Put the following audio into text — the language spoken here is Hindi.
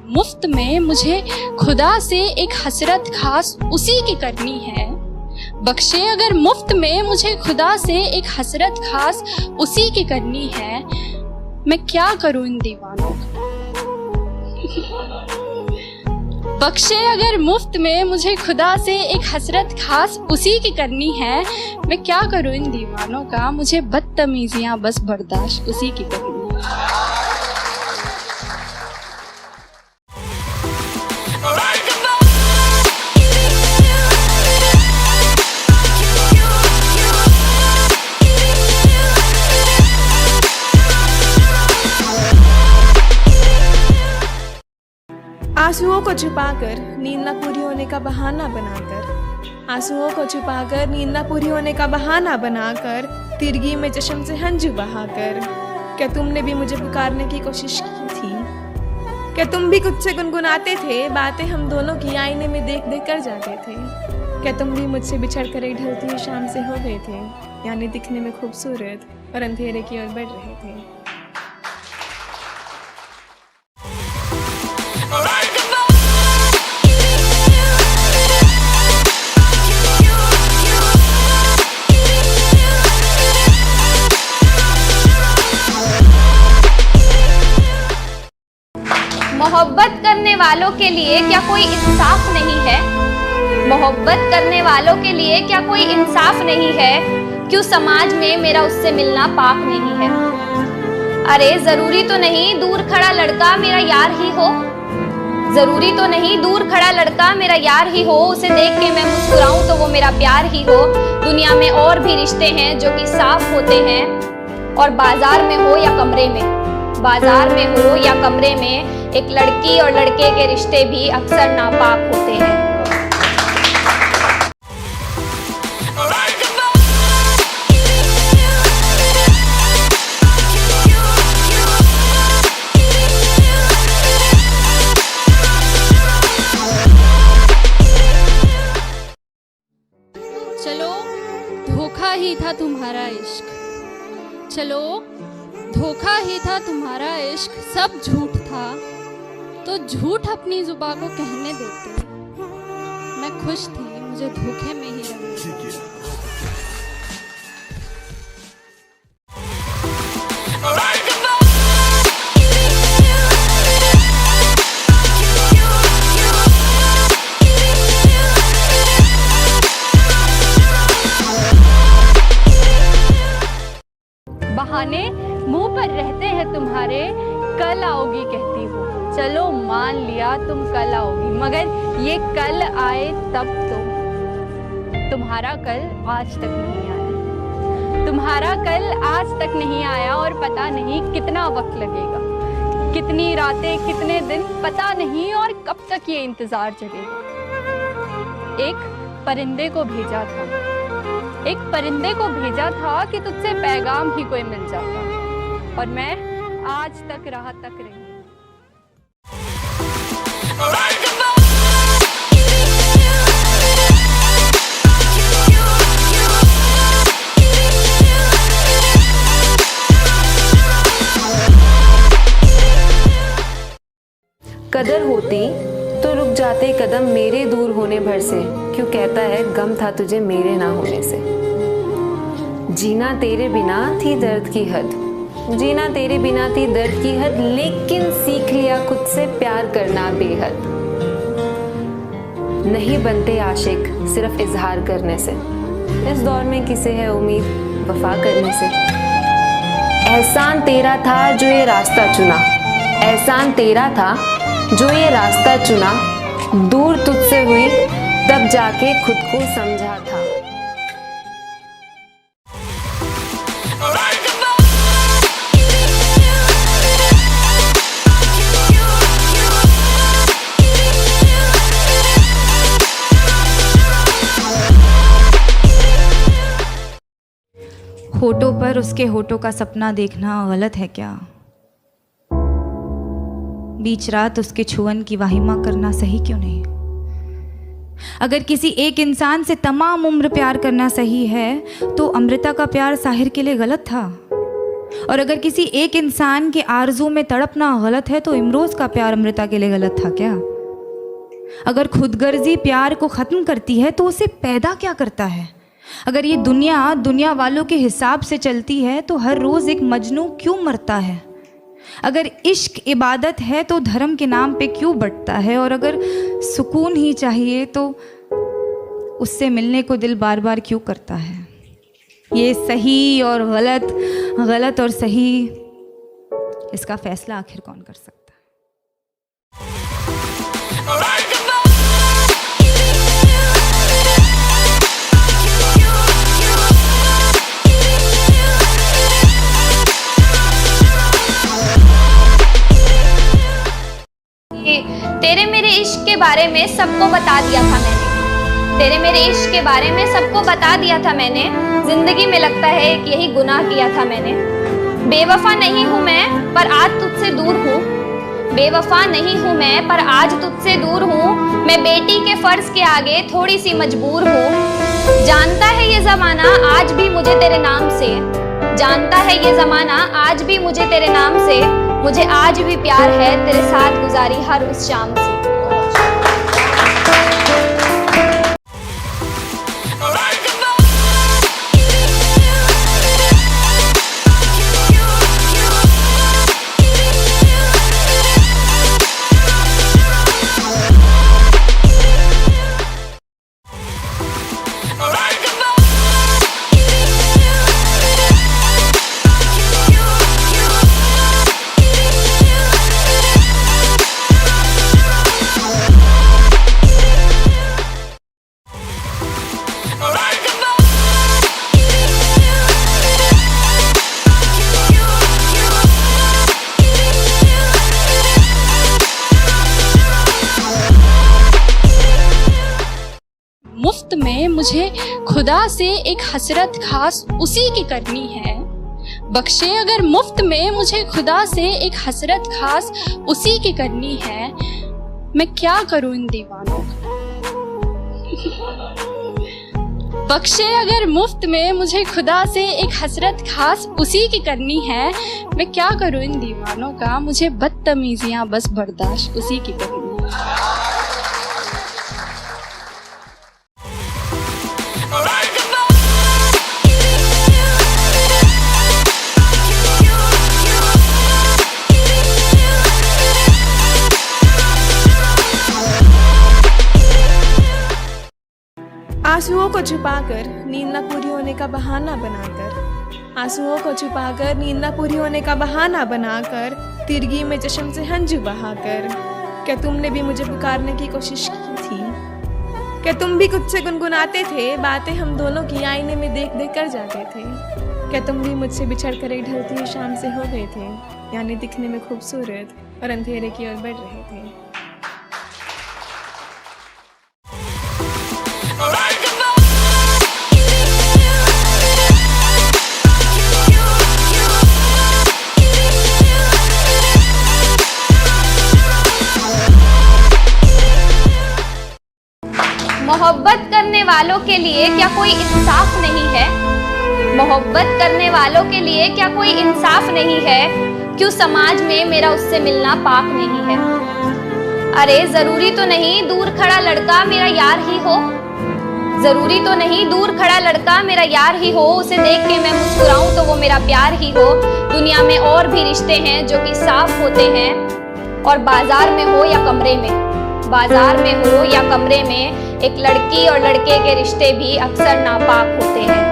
मुफ्त में मुझे खुदा से एक हसरत खास उसी की करनी है। बख्शे अगर मुफ्त में मुझे खुदा से एक हसरत खास उसी की करनी है। मैं क्या करूं इन दीवानों का। बख्शे अगर मुफ्त में मुझे खुदा से एक हसरत खास उसी की करनी है। मैं क्या करूं इन दीवानों का, मुझे बदतमीजियां बस बर्दाश्त उसी की करनी है। आंसुओं को छुपाकर नींद न पूरी होने का बहाना बनाकर, आंसुओं को छुपाकर नींद न पूरी होने का बहाना बनाकर, तिरगी में चश्म से हंजू बहाकर, क्या तुमने भी मुझे पुकारने की कोशिश की थी? क्या तुम भी खुद से गुनगुनाते थे बातें हम दोनों की आईने में देख देख कर जाते थे? क्या तुम भी मुझसे बिछड़ कर एक ढलती हुई शाम से हो गए थे, यानी दिखने में खूबसूरत और अंधेरे की ओर बढ़ रहे थे? मोहब्बत करने वालों के लिए क्या कोई इंसाफ नहीं है? मोहब्बत करने वालों के लिए क्या कोई इंसाफ नहीं है? क्यों समाज में मेरा उससे मिलना पाप नहीं है? अरे जरूरी तो नहीं दूर खड़ा लड़का मेरा यार ही हो, जरूरी तो नहीं दूर खड़ा लड़का मेरा यार ही हो, उसे देख के मैं मुस्कुराऊं तो वो मेरा प्यार ही हो। दुनिया में और भी रिश्ते हैं जो कि साफ होते हैं, और बाजार में हो या कमरे में, बाजार में हो या कमरे में, एक लड़की और लड़के के रिश्ते भी अक्सर नापाक होते हैं। चलो धोखा ही था तुम्हारा इश्क, चलो धोखा ही था तुम्हारा इश्क, सब झूठ था तो झूठ अपनी जुबां को कहने देते। मैं खुश थी मुझे धोखे में ही रहना। बहाने मुंह पर रहते हैं तुम्हारे, कल आओगी कहती हो, चलो मान लिया तुम कल आओगी, मगर ये कल आए तब तो तुम्हारा कल आज तक नहीं आया, तुम्हारा कल आज तक नहीं आया, और पता नहीं कितना वक्त लगेगा, कितनी रातें कितने दिन पता नहीं, और कब तक ये इंतजार चलेगा। एक परिंदे को भेजा था, एक परिंदे को भेजा था कि तुझसे पैगाम ही कोई मिल जाता, और मैं आज तक राह तक रही। कदर होती तो रुक जाते कदम मेरे दूर होने भर से, क्यों कहता है गम था तुझे मेरे ना होने से। जीना तेरे बिना थी दर्द की हद, जीना तेरे बिना थी दर्द की हद, लेकिन सीख लिया खुद से प्यार करना बेहद। नहीं बनते आशिक सिर्फ इजहार करने से, इस दौर में किसे है उम्मीद वफा करने से। एहसान तेरा था जो ये रास्ता चुना, एहसान तेरा था जो ये रास्ता चुना, दूर तुझसे हुई तब जाके खुद को समझा था। होठों पर उसके होठों का सपना देखना गलत है क्या? बीच रात उसके छुअन की वाहिमा करना सही क्यों नहीं? अगर किसी एक इंसान से तमाम उम्र प्यार करना सही है तो अमृता का प्यार साहिर के लिए गलत था। और अगर किसी एक इंसान के आरजू में तड़पना गलत है तो इमरोज का प्यार अमृता के लिए गलत था क्या? अगर खुदगर्जी प्यार को ख़त्म करती है तो उसे पैदा क्या करता है? अगर ये दुनिया वालों के हिसाब से चलती है तो हर रोज़ एक मजनू क्यों मरता है? अगर इश्क इबादत है तो धर्म के नाम पे क्यों बंटता है? और अगर सुकून ही चाहिए तो उससे मिलने को दिल बार बार क्यों करता है? ये सही और गलत, गलत और सही, इसका फैसला आखिर कौन कर सकता है? तेरे मेरे इश्क के बारे में सबको बता दिया था मैंने, तेरे मेरे इश्क के बारे में सबको बता दिया था मैंने। जिंदगी में लगता है कि यही गुनाह किया था मैंने। बेवफा नहीं हूँ मैं पर आज तुझसे दूर हूँ, बेवफा नहीं हूँ मैं पर आज तुझसे दूर हूँ। मैं बेटी के फर्ज के आगे थोड़ी सी मजबूर हूँ। जानता है ये जमाना आज भी मुझे तेरे नाम से, जानता है ये जमाना आज भी मुझे तेरे नाम से। मुझे आज भी प्यार है तेरे साथ गुजारी हर उस शाम से। मुफ्त में मुझे खुदा से एक हसरत खास उसी की करनी है। बख्शे अगर मुफ्त में मुझे खुदा से एक हसरत खास उसी की करनी है। मैं क्या करूं इन दीवानों का? बख्शे अगर मुफ्त में मुझे खुदा से एक हसरत खास उसी की करनी है। मैं क्या करूं इन दीवानों का? मुझे बदतमीजियां बस बर्दाश्त उसी की करनी है। आंसुओं को छुपाकर नींद न पूरी होने का बहाना बनाकर, आंसुओं को छुपाकर नींद न पूरी होने का बहाना बनाकर, तिरगी में चश्म से हंजू बहाकर, क्या तुमने भी मुझे पुकारने की कोशिश की थी? क्या तुम भी कुछ से गुनगुनाते थे बातें हम दोनों की आईने में देख देख कर जाते थे? क्या तुम भी मुझसे बिछड़ कर एक ढलती हुई शाम से हो गए थे, यानी दिखने में खूबसूरत और अंधेरे की ओर बढ़ रहे थे? मोहब्बत करने वालों के लिए क्या कोई इंसाफ नहीं है? मोहब्बत करने वालों के लिए क्या कोई इंसाफ नहीं है? क्यों समाज में मेरा उससे मिलना पाक नहीं है? अरे जरूरी तो नहीं दूर खड़ा लड़का मेरा यार ही हो, जरूरी तो नहीं दूर खड़ा लड़का मेरा यार ही हो। उसे देख के मैं मुस्कुराऊं तो वो मेरा प्यार ही हो। दुनिया में और भी रिश्ते हैं जो कि साफ होते हैं, और बाजार में हो या कमरे में, बाजार में हो या कमरे में, एक लड़की और लड़के के रिश्ते भी अक्सर नापाक होते हैं।